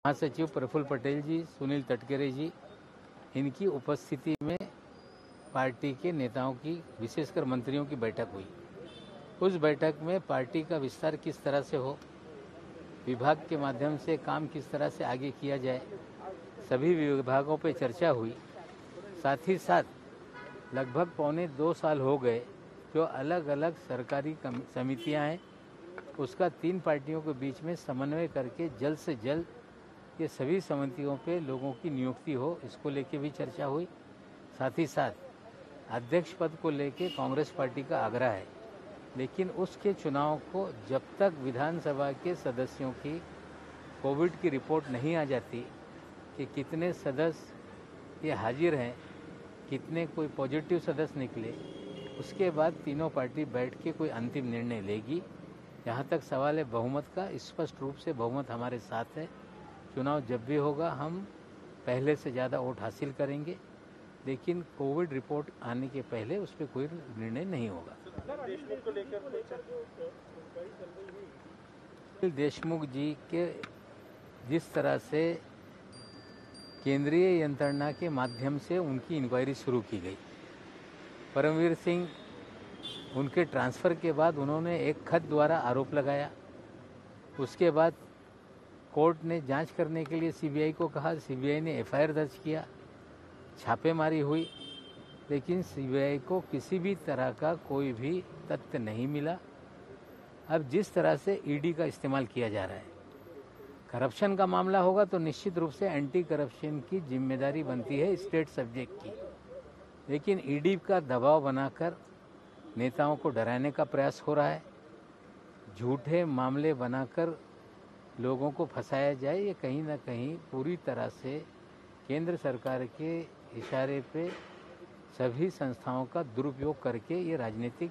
महासचिव प्रफुल्ल पटेल जी, सुनील तटकरे जी, इनकी उपस्थिति में पार्टी के नेताओं की, विशेषकर मंत्रियों की बैठक हुई। उस बैठक में पार्टी का विस्तार किस तरह से हो, विभाग के माध्यम से काम किस तरह से आगे किया जाए, सभी विभागों पर चर्चा हुई। साथ ही साथ लगभग 1.25 साल हो गए जो अलग अलग सरकारी समितियां हैं, उसका 3 पार्टियों के बीच में समन्वय करके जल्द से जल्द ये सभी समितियों पे लोगों की नियुक्ति हो, इसको लेके भी चर्चा हुई। साथ ही साथ अध्यक्ष पद को लेके कांग्रेस पार्टी का आग्रह है, लेकिन उसके चुनाव को जब तक विधानसभा के सदस्यों की कोविड की रिपोर्ट नहीं आ जाती कि कितने सदस्य ये हाजिर हैं, कितने कोई पॉजिटिव सदस्य निकले, उसके बाद तीनों पार्टी बैठ के कोई अंतिम निर्णय लेगी। जहाँ तक सवाल है बहुमत का, स्पष्ट रूप से बहुमत हमारे साथ है। चुनाव जब भी होगा हम पहले से ज़्यादा वोट हासिल करेंगे, लेकिन कोविड रिपोर्ट आने के पहले उस पर कोई निर्णय नहीं होगा। देशमुख जी के जिस तरह से केंद्रीय यंत्रणा के माध्यम से उनकी इंक्वायरी शुरू की गई, परमवीर सिंह उनके ट्रांसफ़र के बाद उन्होंने एक खत द्वारा आरोप लगाया। उसके बाद कोर्ट ने जांच करने के लिए सीबीआई को कहा, सीबीआई ने एफआईआर दर्ज किया, छापेमारी हुई, लेकिन सीबीआई को किसी भी तरह का कोई भी तथ्य नहीं मिला। अब जिस तरह से ईडी का इस्तेमाल किया जा रहा है, करप्शन का मामला होगा तो निश्चित रूप से एंटी करप्शन की जिम्मेदारी बनती है स्टेट सब्जेक्ट की, लेकिन ईडी का दबाव बनाकर नेताओं को डराने का प्रयास हो रहा है, झूठे मामले बनाकर लोगों को फंसाया जाए, ये कहीं ना कहीं पूरी तरह से केंद्र सरकार के इशारे पे सभी संस्थाओं का दुरुपयोग करके ये राजनीतिक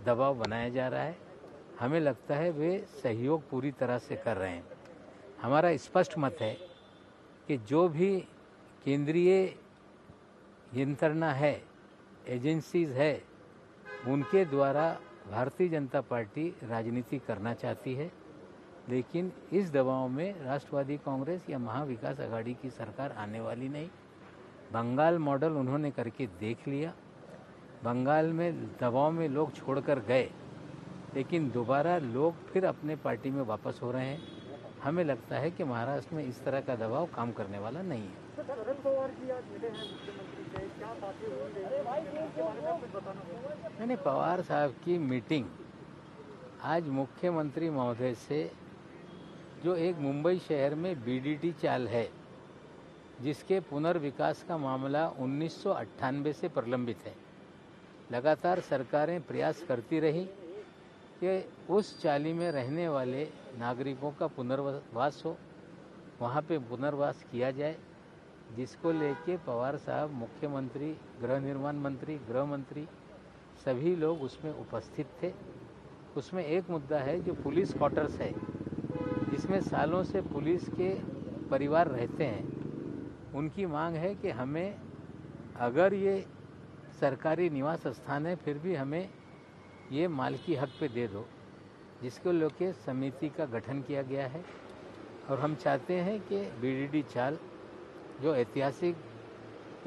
दबाव बनाया जा रहा है। हमें लगता है वे सहयोग पूरी तरह से कर रहे हैं। हमारा स्पष्ट मत है कि जो भी केंद्रीय यंत्रणा है, एजेंसीज है, उनके द्वारा भारतीय जनता पार्टी राजनीति करना चाहती है, लेकिन इस दबाव में राष्ट्रवादी कांग्रेस या महाविकास आघाड़ी की सरकार आने वाली नहीं। बंगाल मॉडल उन्होंने करके देख लिया, बंगाल में दबाव में लोग छोड़कर गए, लेकिन दोबारा लोग फिर अपने पार्टी में वापस हो रहे हैं। हमें लगता है कि महाराष्ट्र में इस तरह का दबाव काम करने वाला नहीं है। मैंने पवार साहब की मीटिंग आज मुख्यमंत्री महोदय से, जो एक मुंबई शहर में बीडीटी चाल है जिसके पुनर्विकास का मामला 1998 से प्रलंबित है, लगातार सरकारें प्रयास करती रही कि उस चाली में रहने वाले नागरिकों का पुनर्वास हो, वहाँ पे पुनर्वास किया जाए, जिसको लेके पवार साहब मुख्यमंत्री, गृह निर्माण मंत्री, गृह मंत्री सभी लोग उसमें उपस्थित थे। उसमें एक मुद्दा है जो पुलिस क्वार्टर्स है, जिसमें सालों से पुलिस के परिवार रहते हैं। उनकी मांग है कि हमें, अगर ये सरकारी निवास स्थान है, फिर भी हमें ये मालिकी हक पे दे दो, जिसको लेके समिति का गठन किया गया है। और हम चाहते हैं कि बीडीडी चाल जो ऐतिहासिक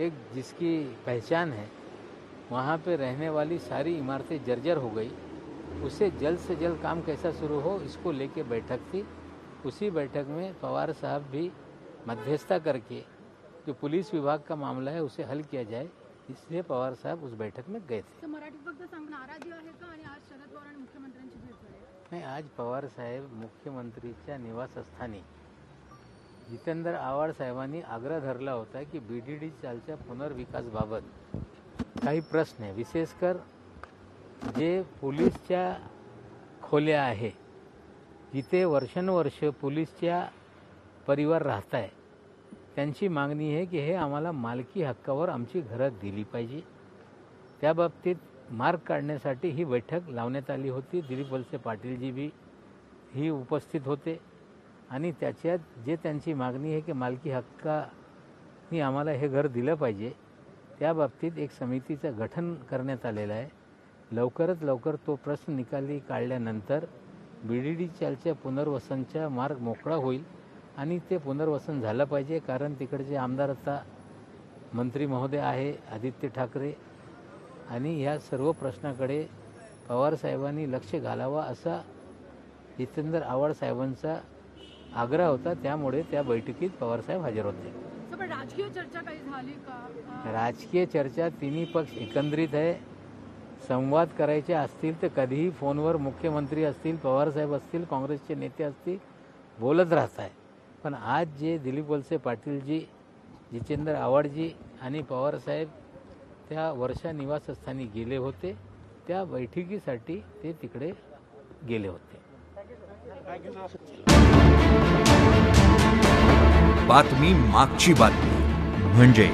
एक जिसकी पहचान है, वहाँ पे रहने वाली सारी इमारतें जर्जर हो गई, उससे जल्द से जल्द काम कैसा शुरू हो, इसको लेके बैठक थी। उसी बैठक में पवार साहब भी मध्यस्थता करके जो पुलिस विभाग का मामला है उसे हल किया जाए, इसलिए पवार साहब उस बैठक में गए थे। मराठी फक्त संघ नाराजी आहे का आणि आज शरद पवार आणि मुख्यमंत्र्यांची भेट झाली? नाही, आज पवार साहेब मुख्यमंत्रीच्या निवासस्थानी जितेंद्र आव्हाड साहेबांनी आग्रह धरला होता की बीडीडी चालच्या पुनर्विकासबाबत काही प्रश्न आहे, विशेषकर जे पोलीसच्या खोल्या आहे, जिथे वर्षानुवर्ष पोलीसच्या परिवार राहत आहे, त्यांची मागणी आहे की हे आम्हाला मालकी हक्कावर आमची घरं दिली पाहिजे। त्या बाबतीत मार्ग काढण्यासाठी ही बैठक लावण्यात आली होती। दिलीप वळसे पाटीलजी भी ही उपस्थित होते आणि त्याच्यात जे त्यांची मागणी आहे की मालकी हक्काने आम्हाला हे घर दिलं पाहिजे, त्या बाबतीत एक समितीचं गठन करण्यात आलेलं आहे। लवकरात लवकर तो प्रश्न निकाली काढल्यानंतर बीडीडी चालच्या पुनर्वसनचा मार्ग मोकळा होईल आणि ते पुनर्वसन झालं पाहिजे, कारण तिकडचे आमदार आता मंत्री महोदय आहे आदित्य ठाकरे, आणि ह्या सर्व प्रश्नाकडे पवारसाहेबांनी लक्ष घालावा असा जितेंद्र आव्हाड साहेबांचा आग्रह होता. त्यामुळे त्या बैठकीत पवारसाहेब हजर होते. पण राजकीय चर्चा काही झाली का? राजकीय चर्चा तिन्ही पक्ष एकत्रित आहे. संवाद करायचे असतील तर कधीही फोनवर मुख्यमंत्री असतील, पवारसाहेब असतील, काँग्रेसचे नेते असतील, बोलत राहत आहे. पण आज जे दिलीप वळसे पाटीलजी, जितेंद्र आव्हाडजी आणि पवारसाहेब त्या वर्षा निवासस्थानी गेले होते, त्या बैठकीसाठी ते तिकडे गेले होते. बातमी मागची बातमी म्हणजे